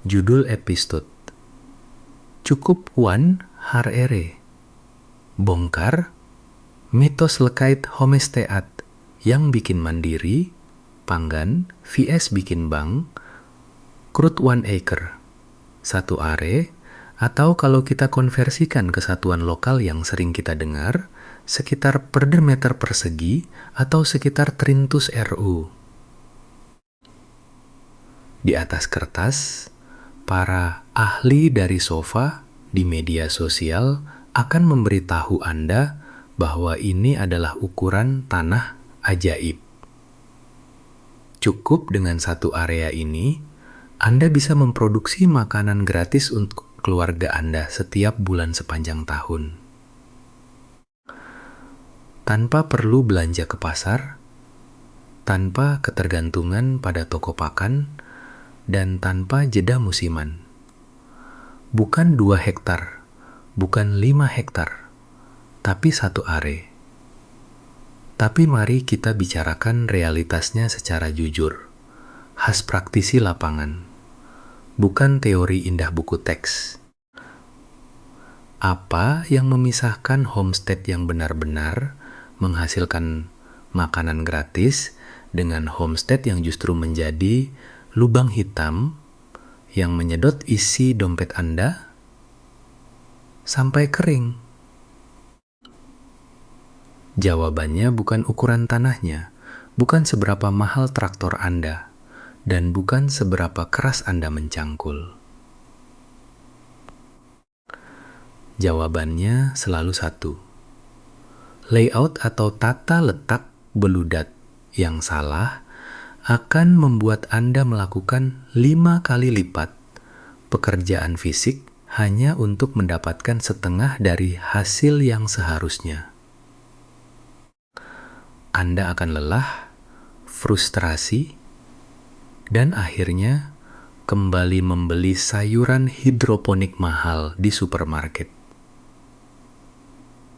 Judul episode: Cukup Wan Har Ere. Bongkar mitos lekait homestead yang bikin mandiri, panggan vs bikin bank, krut 1 acre, 1 are, atau kalau kita konversikan ke satuan lokal yang sering kita dengar, sekitar per meter persegi atau sekitar trintus RU. Di atas kertas, para ahli dari sofa di media sosial akan memberitahu Anda bahwa ini adalah ukuran tanah ajaib. Cukup dengan satu area ini, Anda bisa memproduksi makanan gratis untuk keluarga Anda setiap bulan sepanjang tahun. Tanpa perlu belanja ke pasar, tanpa ketergantungan pada toko pakan, dan tanpa jeda musiman. Bukan 2 hektar, bukan 5 hektar, tapi 1 are. Tapi mari kita bicarakan realitasnya secara jujur, khas praktisi lapangan, bukan teori indah buku teks. Apa yang memisahkan homestead yang benar-benar menghasilkan makanan gratis dengan homestead yang justru menjadi lubang hitam yang menyedot isi dompet Anda sampai kering? Jawabannya bukan ukuran tanahnya, bukan seberapa mahal traktor Anda, dan bukan seberapa keras Anda mencangkul. Jawabannya selalu satu. Layout atau tata letak beludat yang salah akan membuat Anda melakukan 5 kali lipat pekerjaan fisik hanya untuk mendapatkan setengah dari hasil yang seharusnya. Anda akan lelah, frustrasi, dan akhirnya kembali membeli sayuran hidroponik mahal di supermarket.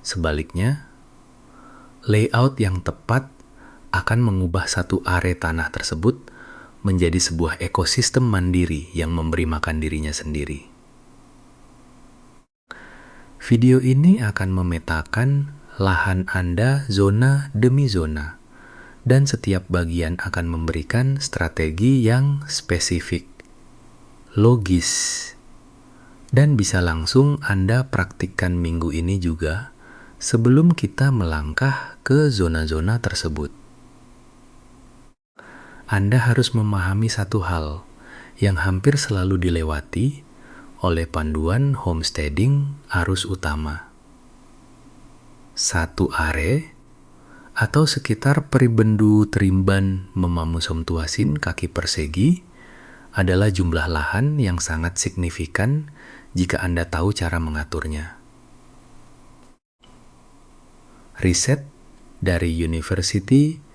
Sebaliknya, layout yang tepat akan mengubah satu are tanah tersebut menjadi sebuah ekosistem mandiri yang memberi makan dirinya sendiri. Video ini akan memetakan lahan Anda zona demi zona, dan setiap bagian akan memberikan strategi yang spesifik, logis, dan bisa langsung Anda praktikkan minggu ini juga sebelum kita melangkah ke zona-zona tersebut. Anda harus memahami satu hal yang hampir selalu dilewati oleh panduan homesteading arus utama. 1 are atau sekitar peribendu terimban memamusum tuasin kaki persegi adalah jumlah lahan yang sangat signifikan jika Anda tahu cara mengaturnya. Riset dari University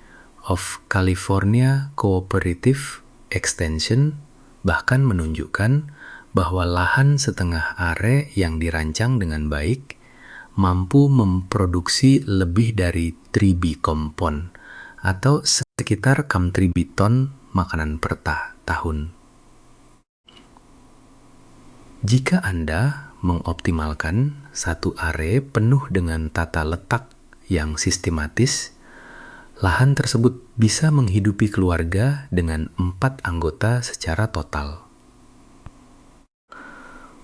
of California Cooperative Extension bahkan menunjukkan bahwa lahan setengah are yang dirancang dengan baik mampu memproduksi lebih dari 3B kompon atau sekitar 3B ton makanan per tahun. Jika Anda mengoptimalkan satu are penuh dengan tata letak yang sistematis, lahan tersebut bisa menghidupi keluarga dengan 4 anggota secara total.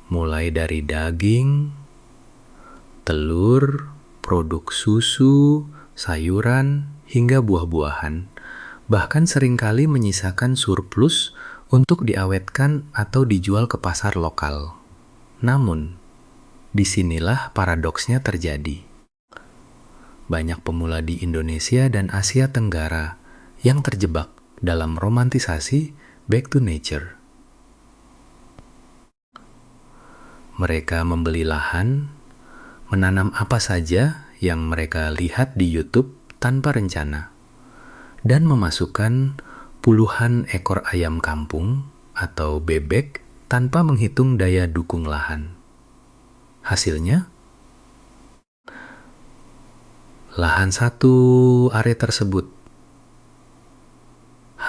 Mulai dari daging, telur, produk susu, sayuran, hingga buah-buahan, bahkan seringkali menyisakan surplus untuk diawetkan atau dijual ke pasar lokal. Namun, disinilah paradoksnya terjadi. Banyak pemula di Indonesia dan Asia Tenggara yang terjebak dalam romantisasi back to nature. Mereka membeli lahan, menanam apa saja yang mereka lihat di YouTube tanpa rencana, dan memasukkan puluhan ekor ayam kampung atau bebek tanpa menghitung daya dukung lahan. Hasilnya, lahan 1 are tersebut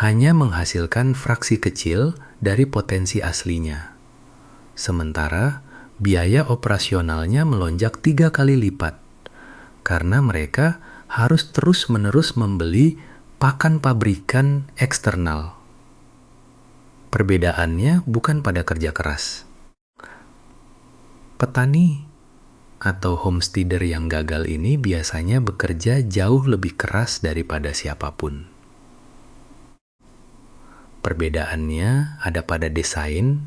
hanya menghasilkan fraksi kecil dari potensi aslinya. Sementara biaya operasionalnya melonjak 3 kali lipat karena mereka harus terus-menerus membeli pakan pabrikan eksternal. Perbedaannya bukan pada kerja keras. Petani atau homesteader yang gagal ini biasanya bekerja jauh lebih keras daripada siapapun. Perbedaannya ada pada desain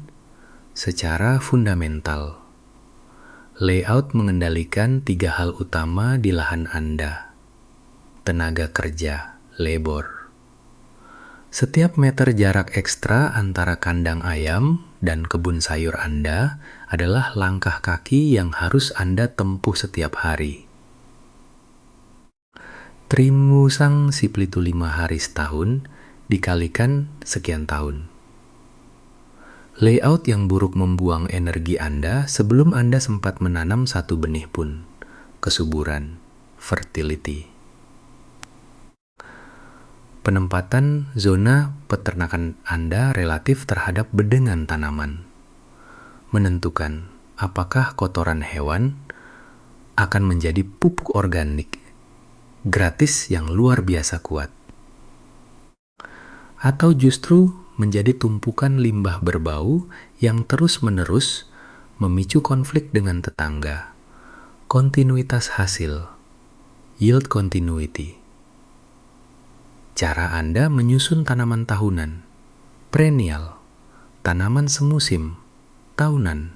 secara fundamental. Layout mengendalikan 3 hal utama di lahan Anda. Tenaga kerja, labor. Setiap meter jarak ekstra antara kandang ayam dan kebun sayur Anda adalah langkah kaki yang harus Anda tempuh setiap hari. Trimusang Siplitu 5 hari setahun dikalikan sekian tahun. Layout yang buruk membuang energi Anda sebelum Anda sempat menanam satu benih pun. Kesuburan, fertility. Penempatan zona peternakan Anda relatif terhadap bedengan tanaman. Menentukan apakah kotoran hewan akan menjadi pupuk organik gratis yang luar biasa kuat, atau justru menjadi tumpukan limbah berbau yang terus-menerus memicu konflik dengan tetangga. Kontinuitas hasil, yield continuity. Cara Anda menyusun tanaman tahunan, perennial, tanaman semusim, tahunan.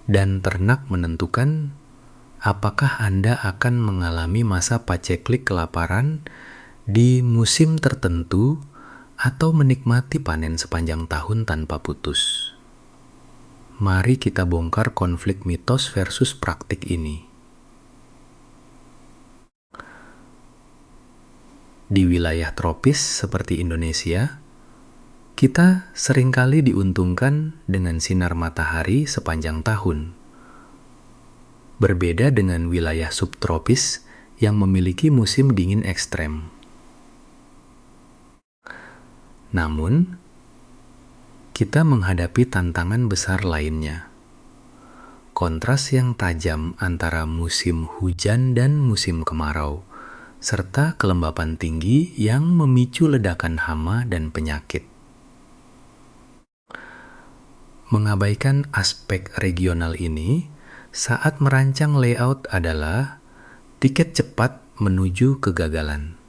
Dan ternak menentukan apakah Anda akan mengalami masa paceklik kelaparan di musim tertentu atau menikmati panen sepanjang tahun tanpa putus. Mari kita bongkar konflik mitos versus praktik ini. Di wilayah tropis seperti Indonesia, kita seringkali diuntungkan dengan sinar matahari sepanjang tahun. Berbeda dengan wilayah subtropis yang memiliki musim dingin ekstrem. Namun, kita menghadapi tantangan besar lainnya. Kontras yang tajam antara musim hujan dan musim kemarau, serta kelembapan tinggi yang memicu ledakan hama dan penyakit. Mengabaikan aspek regional ini saat merancang layout adalah tiket cepat menuju kegagalan.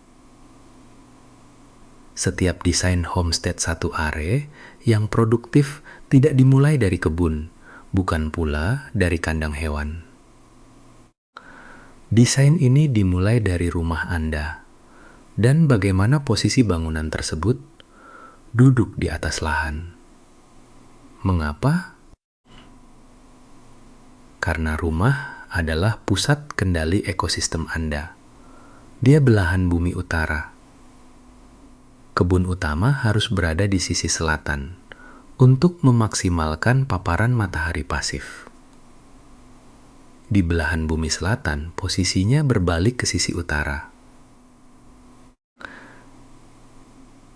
Setiap desain homestead satu are yang produktif tidak dimulai dari kebun, bukan pula dari kandang hewan. Desain ini dimulai dari rumah Anda, dan bagaimana posisi bangunan tersebut duduk di atas lahan. Mengapa? Karena rumah adalah pusat kendali ekosistem Anda. Dia belahan bumi utara. Kebun utama harus berada di sisi selatan untuk memaksimalkan paparan matahari pasif. Di belahan bumi selatan, posisinya berbalik ke sisi utara.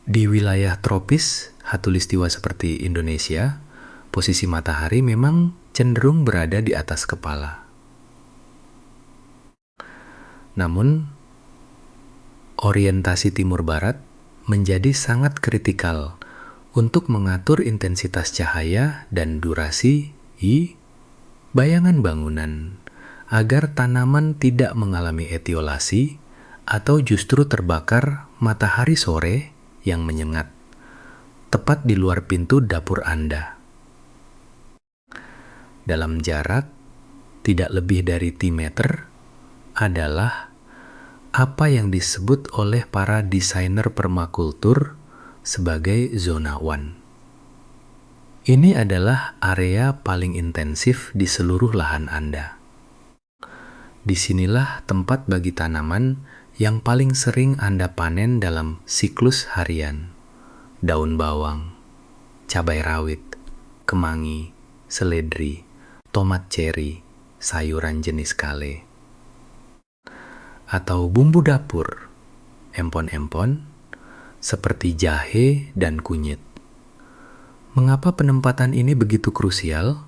Di wilayah tropis, khatulistiwa seperti Indonesia, posisi matahari memang cenderung berada di atas kepala. Namun, orientasi timur-barat menjadi sangat kritikal untuk mengatur intensitas cahaya dan durasi bayangan bangunan agar tanaman tidak mengalami etiolasi atau justru terbakar matahari sore yang menyengat tepat di luar pintu dapur Anda. Dalam jarak tidak lebih dari T-meter adalah apa yang disebut oleh para desainer permakultur sebagai zona 1. Ini adalah area paling intensif di seluruh lahan Anda. Disinilah tempat bagi tanaman yang paling sering Anda panen dalam siklus harian. Daun bawang, cabai rawit, kemangi, seledri, tomat ceri, sayuran jenis kale. Atau bumbu dapur, empon-empon, seperti jahe dan kunyit. Mengapa penempatan ini begitu krusial?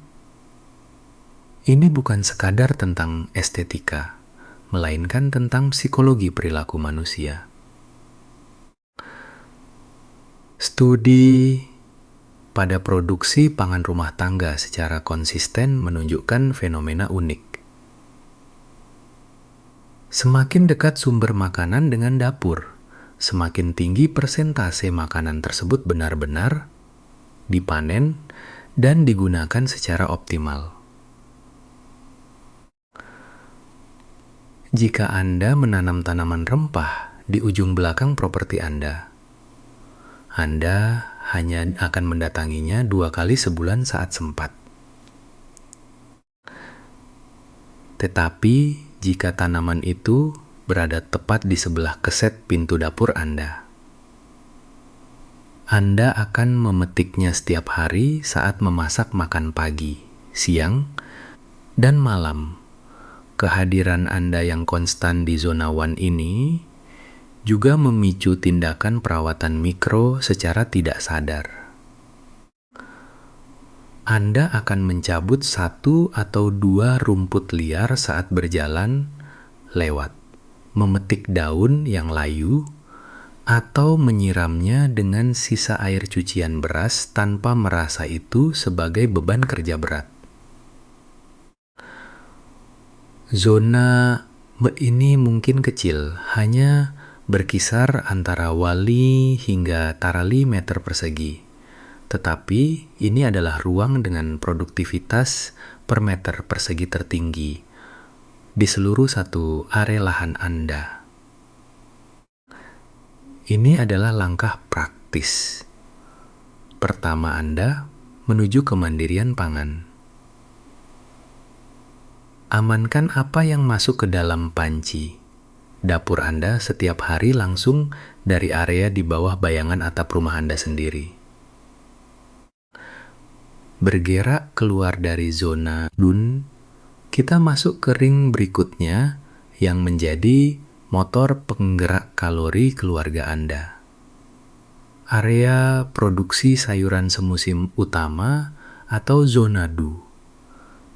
Ini bukan sekadar tentang estetika, melainkan tentang psikologi perilaku manusia. Studi pada produksi pangan rumah tangga secara konsisten menunjukkan fenomena unik. Semakin dekat sumber makanan dengan dapur, semakin tinggi persentase makanan tersebut benar-benar dipanen dan digunakan secara optimal. Jika Anda menanam tanaman rempah di ujung belakang properti Anda hanya akan mendatanginya 2 kali sebulan saat sempat. Tetapi jika tanaman itu berada tepat di sebelah keset pintu dapur Anda akan memetiknya setiap hari saat memasak makan pagi, siang, dan malam. Kehadiran Anda yang konstan di zona 1 ini juga memicu tindakan perawatan mikro secara tidak sadar. Anda akan mencabut 1 atau 2 rumput liar saat berjalan lewat, memetik daun yang layu, atau menyiramnya dengan sisa air cucian beras tanpa merasa itu sebagai beban kerja berat. Zona ini mungkin kecil, hanya berkisar antara wali hingga tarali meter persegi. Tetapi ini adalah ruang dengan produktivitas per meter persegi tertinggi di seluruh satu area lahan Anda. Ini adalah langkah praktis pertama Anda menuju kemandirian pangan. Amankan apa yang masuk ke dalam panci dapur Anda setiap hari langsung dari area di bawah bayangan atap rumah Anda sendiri. Bergerak keluar dari zona DUN, kita masuk ke ring berikutnya yang menjadi motor penggerak kalori keluarga Anda. Area produksi sayuran semusim utama atau zona DU.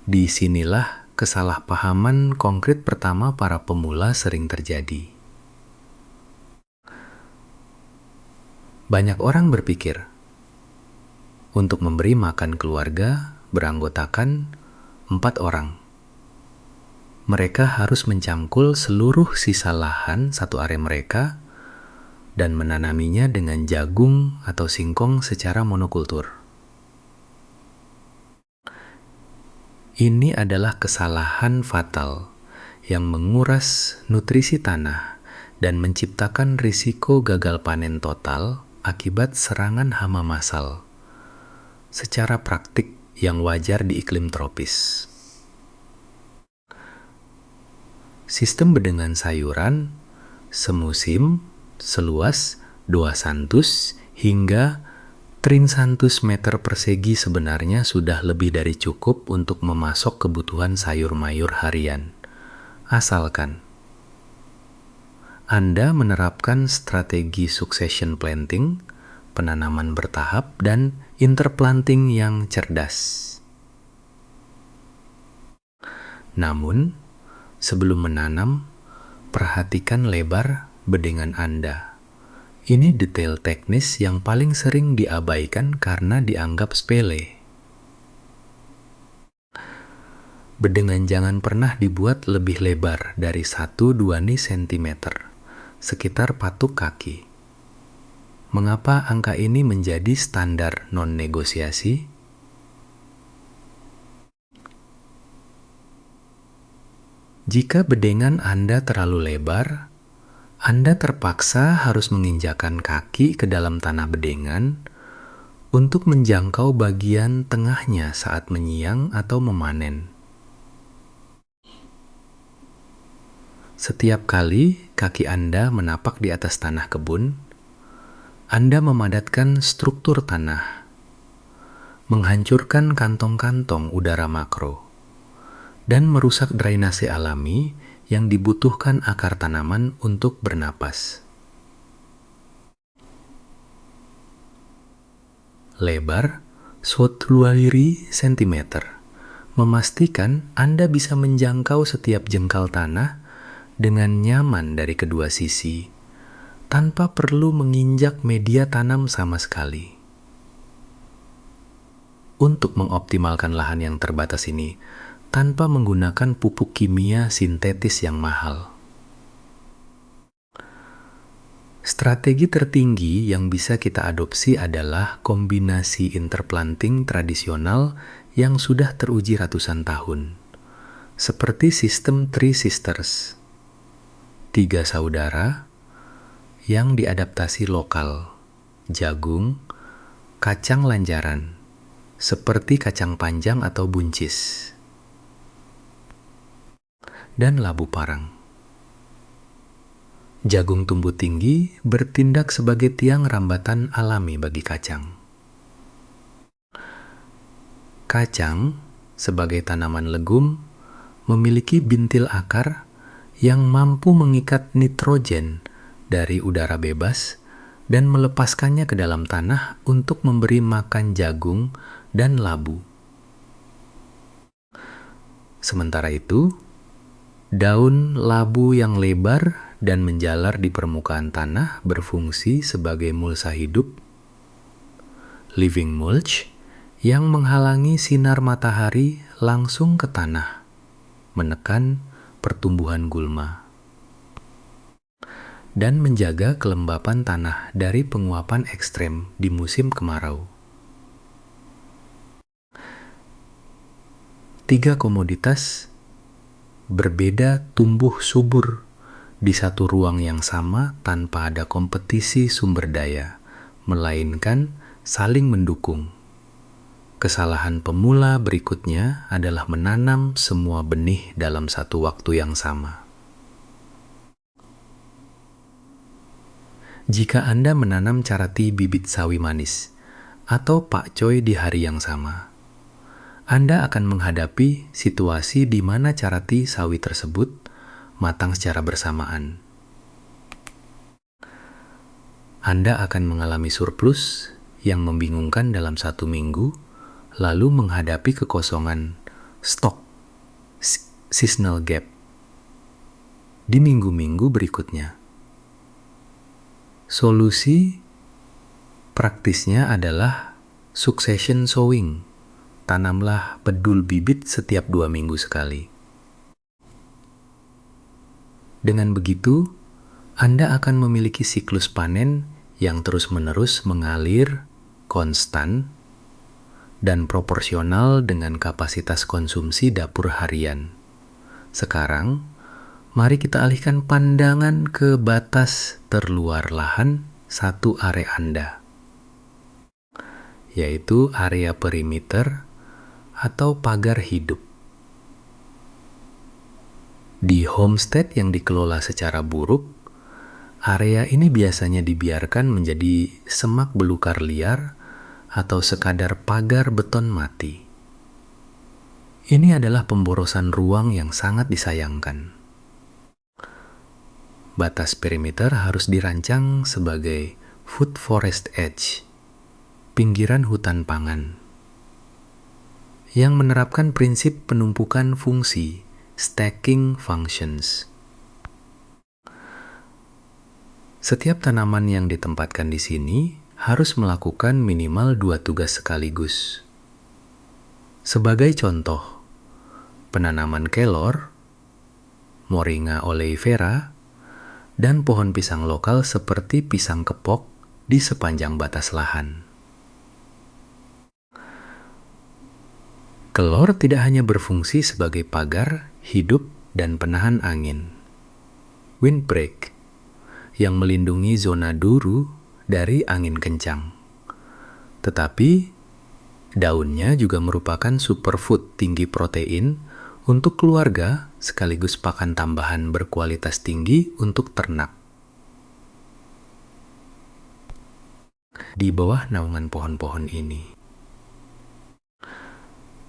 Disinilah kesalahpahaman konkret pertama para pemula sering terjadi. Banyak orang berpikir, untuk memberi makan keluarga beranggotakan 4 orang. Mereka harus mencangkul seluruh sisa lahan satu area mereka dan menanaminya dengan jagung atau singkong secara monokultur. Ini adalah kesalahan fatal yang menguras nutrisi tanah dan menciptakan risiko gagal panen total akibat serangan hama massal secara praktik yang wajar di iklim tropis. Sistem bedengan sayuran semusim seluas 200 hingga 300 meter persegi sebenarnya sudah lebih dari cukup untuk memasok kebutuhan sayur mayur harian. Asalkan Anda menerapkan strategi succession planting, penanaman bertahap, dan interplanting yang cerdas. Namun, sebelum menanam, perhatikan lebar bedengan Anda. Ini detail teknis yang paling sering diabaikan karena dianggap sepele. Bedengan jangan pernah dibuat lebih lebar dari 1-2 cm, sekitar patuk kaki. Mengapa angka ini menjadi standar non-negosiasi? Jika bedengan Anda terlalu lebar, Anda terpaksa harus menginjakkan kaki ke dalam tanah bedengan untuk menjangkau bagian tengahnya saat menyiang atau memanen. Setiap kali kaki Anda menapak di atas tanah kebun, Anda memadatkan struktur tanah, menghancurkan kantong-kantong udara makro, dan merusak drainase alami yang dibutuhkan akar tanaman untuk bernapas. lebar 20 cm. Memastikan Anda bisa menjangkau setiap jengkal tanah dengan nyaman dari kedua sisi, tanpa perlu menginjak media tanam sama sekali. Untuk mengoptimalkan lahan yang terbatas ini, tanpa menggunakan pupuk kimia sintetis yang mahal. Strategi tertinggi yang bisa kita adopsi adalah kombinasi interplanting tradisional yang sudah teruji ratusan tahun, seperti sistem Three Sisters, 3 saudara yang diadaptasi lokal, jagung, kacang lanjaran, seperti kacang panjang atau buncis, dan labu parang. Jagung tumbuh tinggi bertindak sebagai tiang rambatan alami bagi kacang. Kacang, sebagai tanaman legum, memiliki bintil akar yang mampu mengikat nitrogen dari udara bebas dan melepaskannya ke dalam tanah untuk memberi makan jagung dan labu. Sementara itu, daun labu yang lebar dan menjalar di permukaan tanah berfungsi sebagai mulsa hidup, living mulch, yang menghalangi sinar matahari langsung ke tanah, menekan pertumbuhan gulma, dan menjaga kelembapan tanah dari penguapan ekstrem di musim kemarau. 3 komoditas berbeda tumbuh subur di satu ruang yang sama tanpa ada kompetisi sumber daya, melainkan saling mendukung. Kesalahan pemula berikutnya adalah menanam semua benih dalam satu waktu yang sama. Jika Anda menanam carati bibit sawi manis atau pakcoy di hari yang sama, Anda akan menghadapi situasi di mana carati sawi tersebut matang secara bersamaan. Anda akan mengalami surplus yang membingungkan dalam 1 minggu, lalu menghadapi kekosongan stok, seasonal gap, di minggu-minggu berikutnya. Solusi praktisnya adalah succession sowing. Tanamlah bedul bibit setiap 2 minggu sekali. Dengan begitu, Anda akan memiliki siklus panen yang terus-menerus mengalir, konstan, dan proporsional dengan kapasitas konsumsi dapur harian. Sekarang, mari kita alihkan pandangan ke batas terluar lahan satu area Anda, yaitu area perimeter atau pagar hidup. Di homestead yang dikelola secara buruk, area ini biasanya dibiarkan menjadi semak belukar liar atau sekadar pagar beton mati. Ini adalah pemborosan ruang yang sangat disayangkan. Batas perimeter harus dirancang sebagai food forest edge, pinggiran hutan pangan, yang menerapkan prinsip penumpukan fungsi, stacking functions. Setiap tanaman yang ditempatkan di sini harus melakukan minimal 2 tugas sekaligus. Sebagai contoh, penanaman kelor, Moringa oleifera, dan pohon pisang lokal seperti pisang kepok di sepanjang batas lahan. Kelor tidak hanya berfungsi sebagai pagar, hidup, dan penahan angin, windbreak, yang melindungi zona duru dari angin kencang. Tetapi, daunnya juga merupakan superfood tinggi protein untuk keluarga sekaligus pakan tambahan berkualitas tinggi untuk ternak. Di bawah naungan pohon-pohon ini,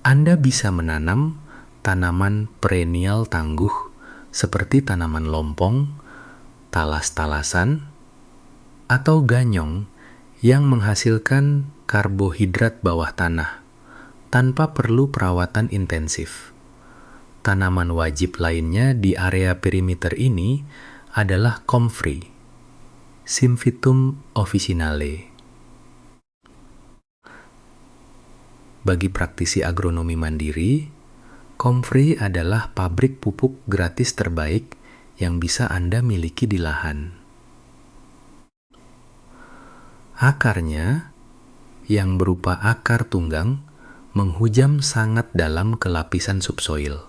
Anda bisa menanam tanaman perennial tangguh seperti tanaman lompong, talas-talasan, atau ganyong yang menghasilkan karbohidrat bawah tanah tanpa perlu perawatan intensif. Tanaman wajib lainnya di area perimeter ini adalah comfrey, Symphytum officinale. Bagi praktisi agronomi mandiri, comfrey adalah pabrik pupuk gratis terbaik yang bisa Anda miliki di lahan. Akarnya, yang berupa akar tunggang, menghujam sangat dalam ke lapisan subsoil,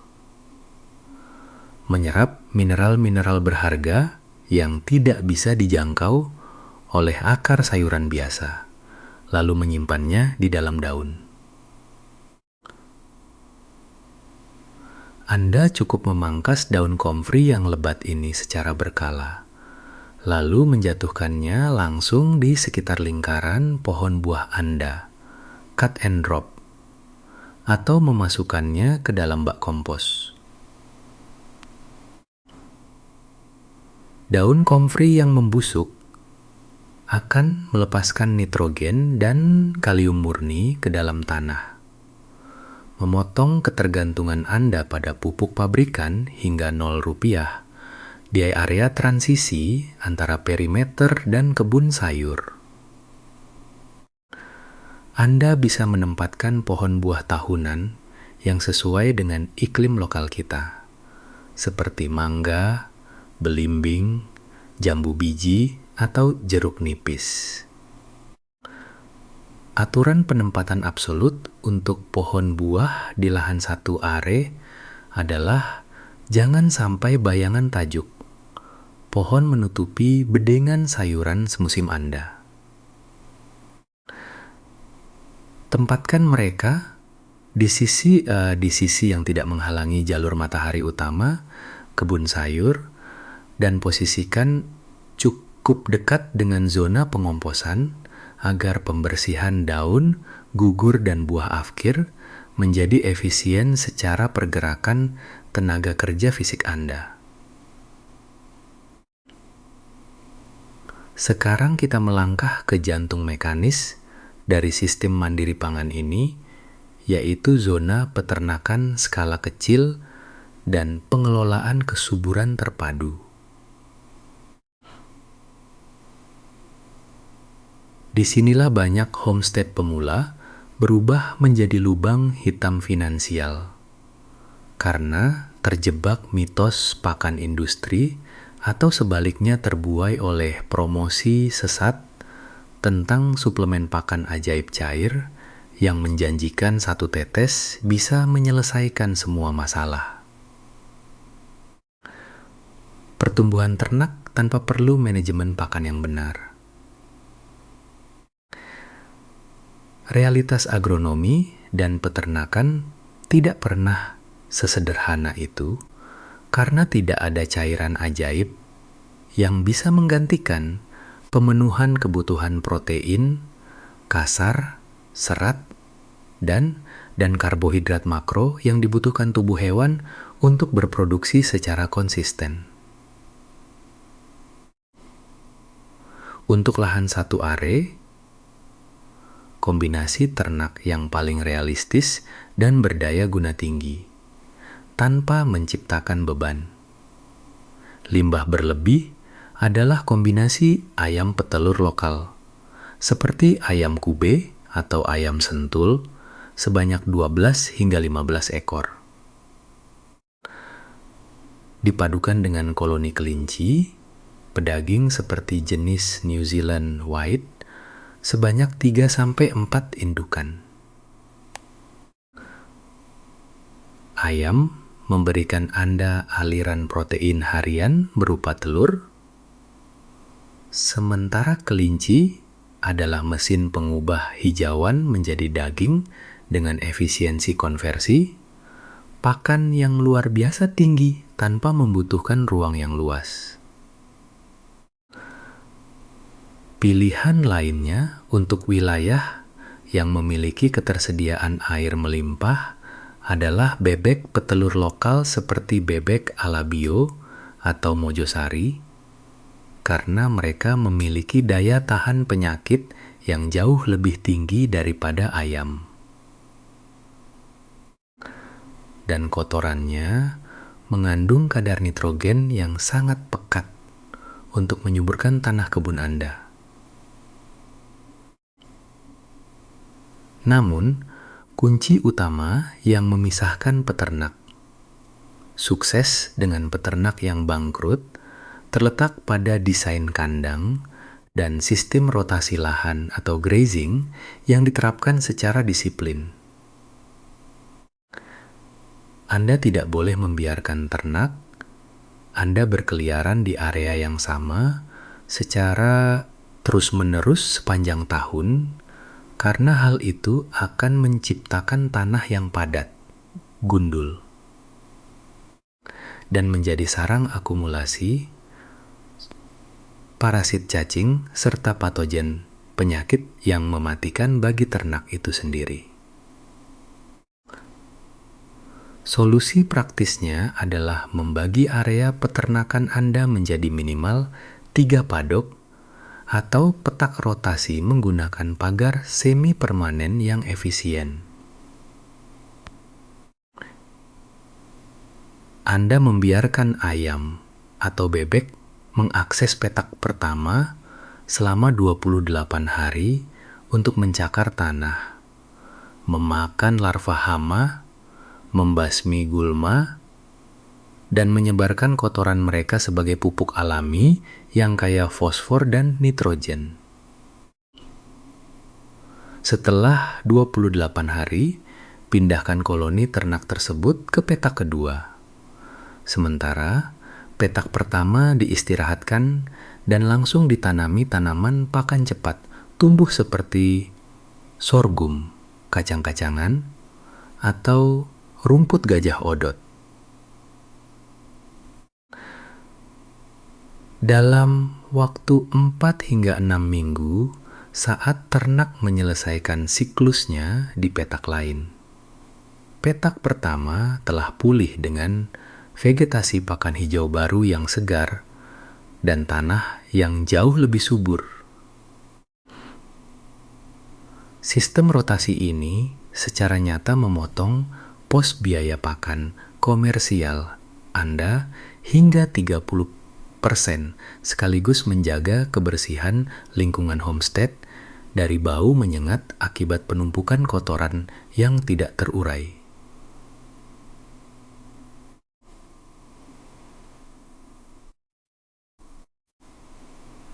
menyerap mineral-mineral berharga yang tidak bisa dijangkau oleh akar sayuran biasa, lalu menyimpannya di dalam daun. Anda cukup memangkas daun comfrey yang lebat ini secara berkala, lalu menjatuhkannya langsung di sekitar lingkaran pohon buah Anda, cut and drop, atau memasukkannya ke dalam bak kompos. Daun comfrey yang membusuk akan melepaskan nitrogen dan kalium murni ke dalam tanah, memotong ketergantungan Anda pada pupuk pabrikan hingga Rp0 di area transisi antara perimeter dan kebun sayur. Anda bisa menempatkan pohon buah tahunan yang sesuai dengan iklim lokal kita, seperti mangga, belimbing, jambu biji, atau jeruk nipis. Aturan penempatan absolut untuk pohon buah di lahan 1 are adalah jangan sampai bayangan tajuk pohon menutupi bedengan sayuran semusim Anda. Tempatkan mereka di sisi yang tidak menghalangi jalur matahari utama kebun sayur, dan posisikan cukup dekat dengan zona pengomposan agar pembersihan daun, gugur, dan buah afkir menjadi efisien secara pergerakan tenaga kerja fisik Anda. Sekarang kita melangkah ke jantung mekanis dari sistem mandiri pangan ini, yaitu zona peternakan skala kecil dan pengelolaan kesuburan terpadu. Disinilah banyak homestead pemula berubah menjadi lubang hitam finansial karena terjebak mitos pakan industri atau sebaliknya terbuai oleh promosi sesat tentang suplemen pakan ajaib cair yang menjanjikan 1 tetes bisa menyelesaikan semua masalah. Pertumbuhan ternak tanpa perlu manajemen pakan yang benar. Realitas agronomi dan peternakan tidak pernah sesederhana itu karena tidak ada cairan ajaib yang bisa menggantikan pemenuhan kebutuhan protein, kasar, serat, dan karbohidrat makro yang dibutuhkan tubuh hewan untuk berproduksi secara konsisten. Untuk lahan 1 are, kombinasi ternak yang paling realistis dan berdaya guna tinggi, tanpa menciptakan beban. Limbah berlebih adalah kombinasi ayam petelur lokal, seperti ayam kube atau ayam sentul, sebanyak 12 hingga 15 ekor. Dipadukan dengan koloni kelinci, pedaging seperti jenis New Zealand White, sebanyak 3-4 indukan. Ayam memberikan Anda aliran protein harian berupa telur, sementara kelinci adalah mesin pengubah hijauan menjadi daging dengan efisiensi konversi, pakan yang luar biasa tinggi tanpa membutuhkan ruang yang luas. Pilihan lainnya untuk wilayah yang memiliki ketersediaan air melimpah adalah bebek petelur lokal seperti bebek Alabio atau Mojosari, karena mereka memiliki daya tahan penyakit yang jauh lebih tinggi daripada ayam. Dan kotorannya mengandung kadar nitrogen yang sangat pekat untuk menyuburkan tanah kebun Anda. Namun, kunci utama yang memisahkan peternak sukses dengan peternak yang bangkrut terletak pada desain kandang dan sistem rotasi lahan atau grazing yang diterapkan secara disiplin. Anda tidak boleh membiarkan ternak Anda berkeliaran di area yang sama secara terus-menerus sepanjang tahun, karena hal itu akan menciptakan tanah yang padat, gundul, dan menjadi sarang akumulasi parasit cacing serta patogen penyakit yang mematikan bagi ternak itu sendiri. Solusi praktisnya adalah membagi area peternakan Anda menjadi minimal 3 padok atau petak rotasi menggunakan pagar semi-permanen yang efisien. Anda membiarkan ayam atau bebek mengakses petak pertama selama 28 hari untuk mencakar tanah, memakan larva hama, membasmi gulma, dan menyebarkan kotoran mereka sebagai pupuk alami yang kaya fosfor dan nitrogen. Setelah 28 hari, pindahkan koloni ternak tersebut ke petak kedua. Sementara, petak pertama diistirahatkan dan langsung ditanami tanaman pakan cepat, tumbuh seperti sorghum, kacang-kacangan, atau rumput gajah odot. Dalam waktu 4 hingga 6 minggu, saat ternak menyelesaikan siklusnya di petak lain, petak pertama telah pulih dengan vegetasi pakan hijau baru yang segar dan tanah yang jauh lebih subur. Sistem rotasi ini secara nyata memotong pos biaya pakan komersial Anda hingga 30%, sekaligus menjaga kebersihan lingkungan homestead dari bau menyengat akibat penumpukan kotoran yang tidak terurai.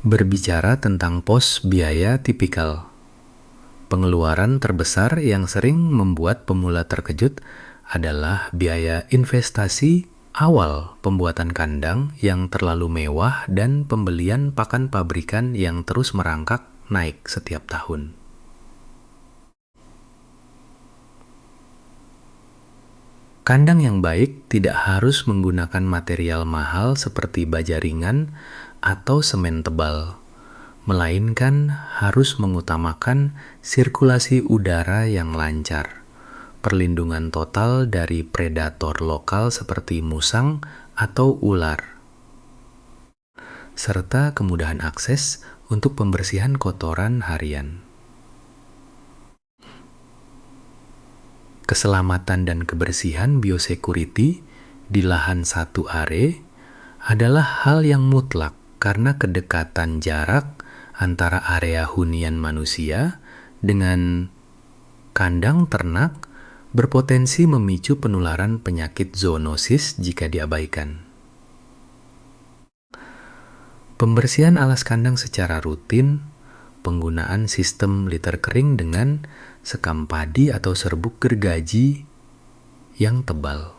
Berbicara tentang pos biaya tipikal, pengeluaran terbesar yang sering membuat pemula terkejut adalah biaya investasi awal pembuatan kandang yang terlalu mewah dan pembelian pakan pabrikan yang terus merangkak naik setiap tahun. Kandang yang baik tidak harus menggunakan material mahal seperti baja ringan atau semen tebal, melainkan harus mengutamakan sirkulasi udara yang lancar, perlindungan total dari predator lokal seperti musang atau ular, serta kemudahan akses untuk pembersihan kotoran harian. Keselamatan dan kebersihan biosecurity di lahan satu are adalah hal yang mutlak karena kedekatan jarak antara area hunian manusia dengan kandang ternak berpotensi memicu penularan penyakit zoonosis jika diabaikan. Pembersihan alas kandang secara rutin, penggunaan sistem liter kering dengan sekam padi atau serbuk gergaji yang tebal,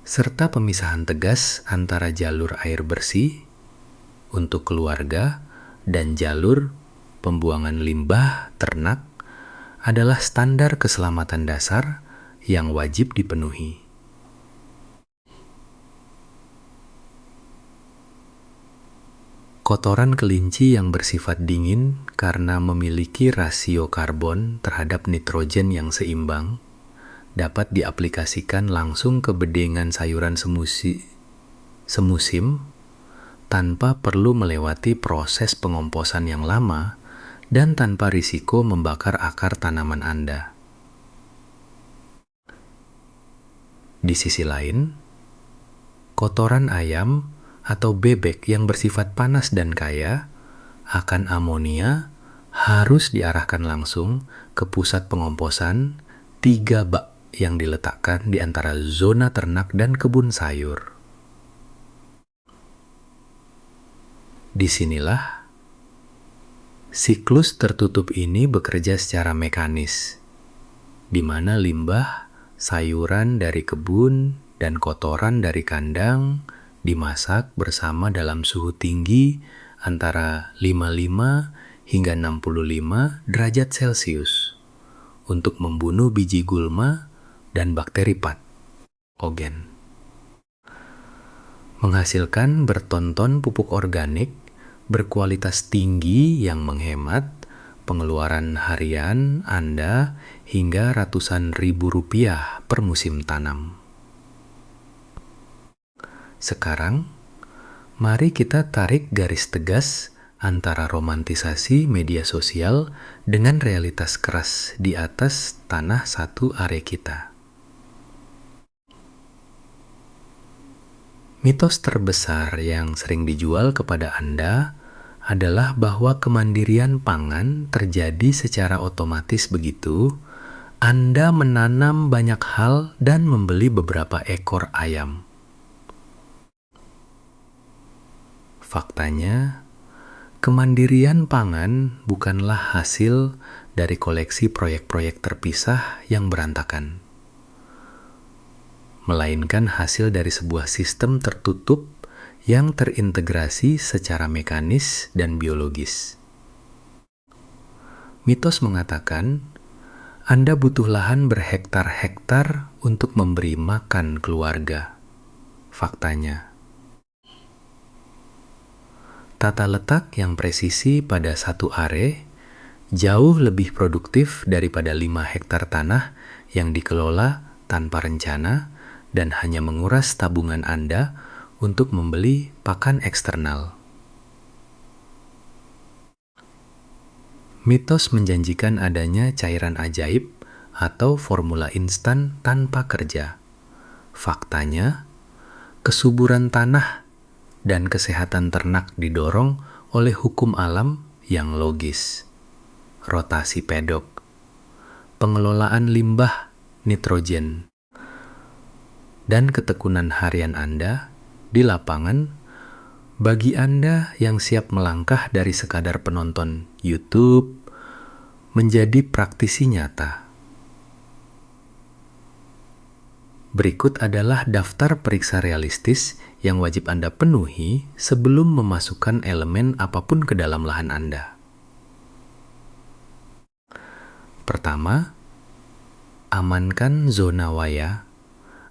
serta pemisahan tegas antara jalur air bersih untuk keluarga dan jalur pembuangan limbah ternak adalah standar keselamatan dasar yang wajib dipenuhi. Kotoran kelinci yang bersifat dingin karena memiliki rasio karbon terhadap nitrogen yang seimbang dapat diaplikasikan langsung ke bedengan sayuran semusim tanpa perlu melewati proses pengomposan yang lama dan tanpa risiko membakar akar tanaman Anda. Di sisi lain, kotoran ayam atau bebek yang bersifat panas dan kaya akan amonia harus diarahkan langsung ke pusat pengomposan 3 bak yang diletakkan di antara zona ternak dan kebun sayur. Disinilah siklus tertutup ini bekerja secara mekanis, di mana limbah, sayuran dari kebun, dan kotoran dari kandang dimasak bersama dalam suhu tinggi antara 55 hingga 65 derajat Celcius untuk membunuh biji gulma dan bakteri patogen. Menghasilkan bertonton pupuk organik berkualitas tinggi yang menghemat pengeluaran harian Anda hingga ratusan ribu rupiah per musim tanam. Sekarang, mari kita tarik garis tegas antara romantisasi media sosial dengan realitas keras di atas tanah satu are kita. Mitos terbesar yang sering dijual kepada Anda adalah bahwa kemandirian pangan terjadi secara otomatis begitu Anda menanam banyak hal dan membeli beberapa ekor ayam. Faktanya, kemandirian pangan bukanlah hasil dari koleksi proyek-proyek terpisah yang berantakan, melainkan hasil dari sebuah sistem tertutup yang terintegrasi secara mekanis dan biologis. Mitos mengatakan, Anda butuh lahan berhektar-hektar untuk memberi makan keluarga. Faktanya, tata letak yang presisi pada satu are jauh lebih produktif daripada 5 hektar tanah yang dikelola tanpa rencana dan hanya menguras tabungan Anda untuk membeli pakan eksternal. Mitos menjanjikan adanya cairan ajaib atau formula instan tanpa kerja. Faktanya, kesuburan tanah dan kesehatan ternak didorong oleh hukum alam yang logis. Rotasi pedok, pengelolaan limbah nitrogen, dan ketekunan harian Anda di lapangan bagi Anda yang siap melangkah dari sekadar penonton YouTube menjadi praktisi nyata. Berikut adalah daftar periksa realistis yang wajib Anda penuhi sebelum memasukkan elemen apapun ke dalam lahan Anda. Pertama, amankan zona waya.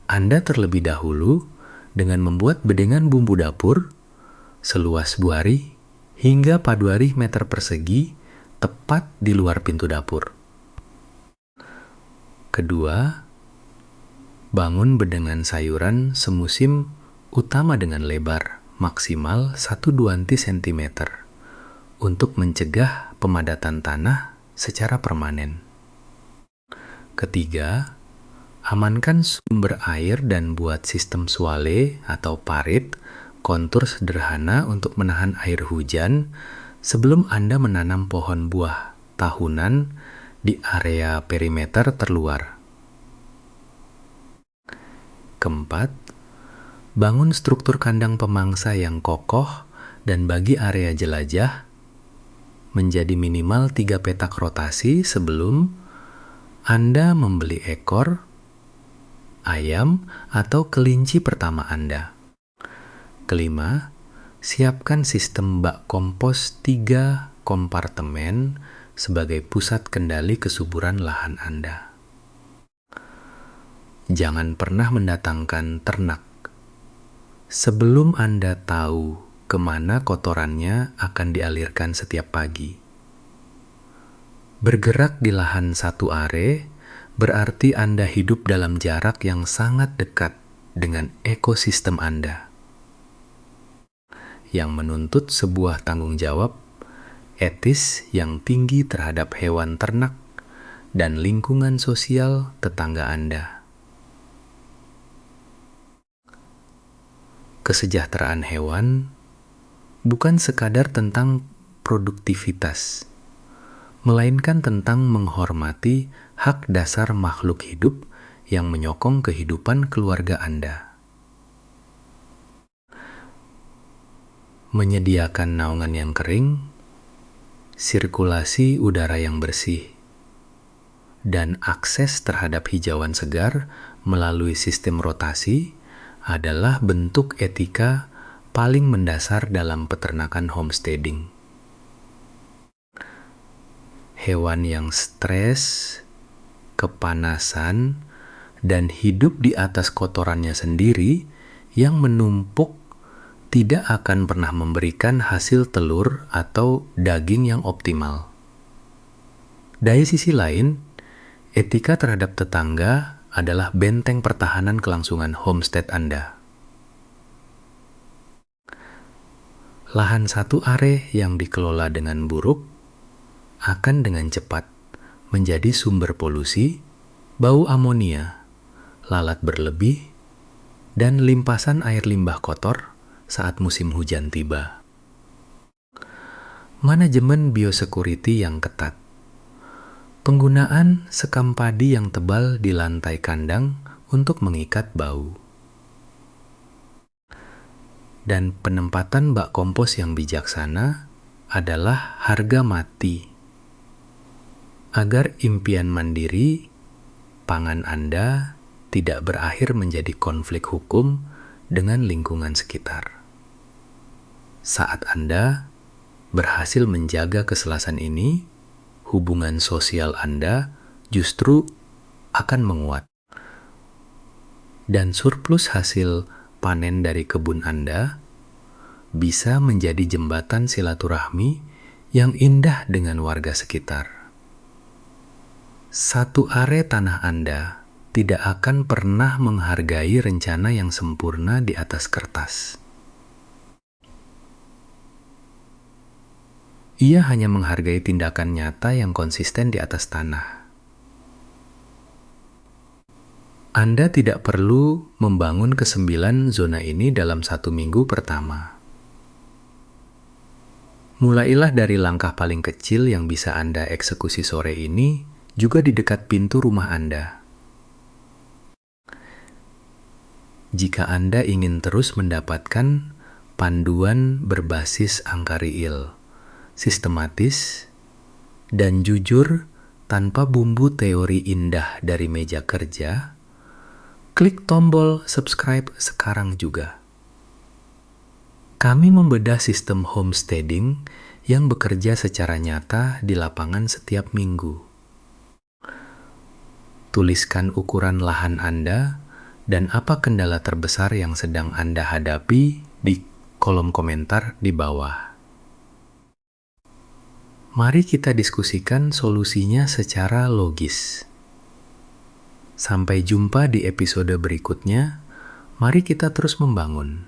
Anda terlebih dahulu dengan membuat bedengan bumbu dapur seluas 2 ari hingga paduari meter persegi tepat di luar pintu dapur. Kedua, bangun bedengan sayuran semusim utama dengan lebar maksimal 1-2 cm untuk mencegah pemadatan tanah secara permanen. Ketiga, amankan sumber air dan buat sistem swale atau parit kontur sederhana untuk menahan air hujan sebelum Anda menanam pohon buah tahunan di area perimeter terluar. Keempat, bangun struktur kandang pemangsa yang kokoh dan bagi area jelajah menjadi minimal 3 petak rotasi sebelum Anda membeli ekor ayam atau kelinci pertama Anda. Kelima, siapkan sistem bak kompos 3 kompartemen sebagai pusat kendali kesuburan lahan Anda. Jangan pernah mendatangkan ternak sebelum Anda tahu kemana kotorannya akan dialirkan setiap pagi. Bergerak di lahan satu are berarti Anda hidup dalam jarak yang sangat dekat dengan ekosistem Anda. yang menuntut sebuah tanggung jawab etis yang tinggi terhadap hewan ternak dan lingkungan sosial tetangga Anda. Kesejahteraan hewan bukan sekadar tentang produktivitas, melainkan tentang menghormati hak dasar makhluk hidup yang menyokong kehidupan keluarga Anda. Menyediakan naungan yang kering, sirkulasi udara yang bersih, dan akses terhadap hijauan segar melalui sistem rotasi adalah bentuk etika paling mendasar dalam peternakan homesteading. Hewan yang stres, kepanasan, dan hidup di atas kotorannya sendiri yang menumpuk tidak akan pernah memberikan hasil telur atau daging yang optimal. Dari sisi lain, etika terhadap tetangga adalah benteng pertahanan kelangsungan homestead Anda. Lahan satu are yang dikelola dengan buruk akan dengan cepat menjadi sumber polusi, bau amonia, lalat berlebih, dan limpasan air limbah kotor saat musim hujan tiba. Manajemen biosecurity yang ketat, penggunaan sekam padi yang tebal di lantai kandang untuk mengikat bau, dan penempatan bak kompos yang bijaksana adalah harga mati agar impian mandiri pangan Anda tidak berakhir menjadi konflik hukum dengan lingkungan sekitar. Saat Anda berhasil menjaga keselasan ini, hubungan sosial Anda justru akan menguat. Dan surplus hasil panen dari kebun Anda bisa menjadi jembatan silaturahmi yang indah dengan warga sekitar. Satu are tanah Anda tidak akan pernah menghargai rencana yang sempurna di atas kertas. Ia hanya menghargai tindakan nyata yang konsisten di atas tanah. Anda tidak perlu membangun ke-9 zona ini dalam 1 minggu pertama. Mulailah dari langkah paling kecil yang bisa Anda eksekusi sore ini, juga di dekat pintu rumah Anda. Jika Anda ingin terus mendapatkan panduan berbasis angka real, sistematis, dan jujur tanpa bumbu teori indah dari meja kerja, klik tombol subscribe sekarang juga. Kami membedah sistem homesteading yang bekerja secara nyata di lapangan setiap minggu. Tuliskan ukuran lahan Anda dan apa kendala terbesar yang sedang Anda hadapi di kolom komentar di bawah. Mari kita diskusikan solusinya secara logis. Sampai jumpa di episode berikutnya. Mari kita terus membangun.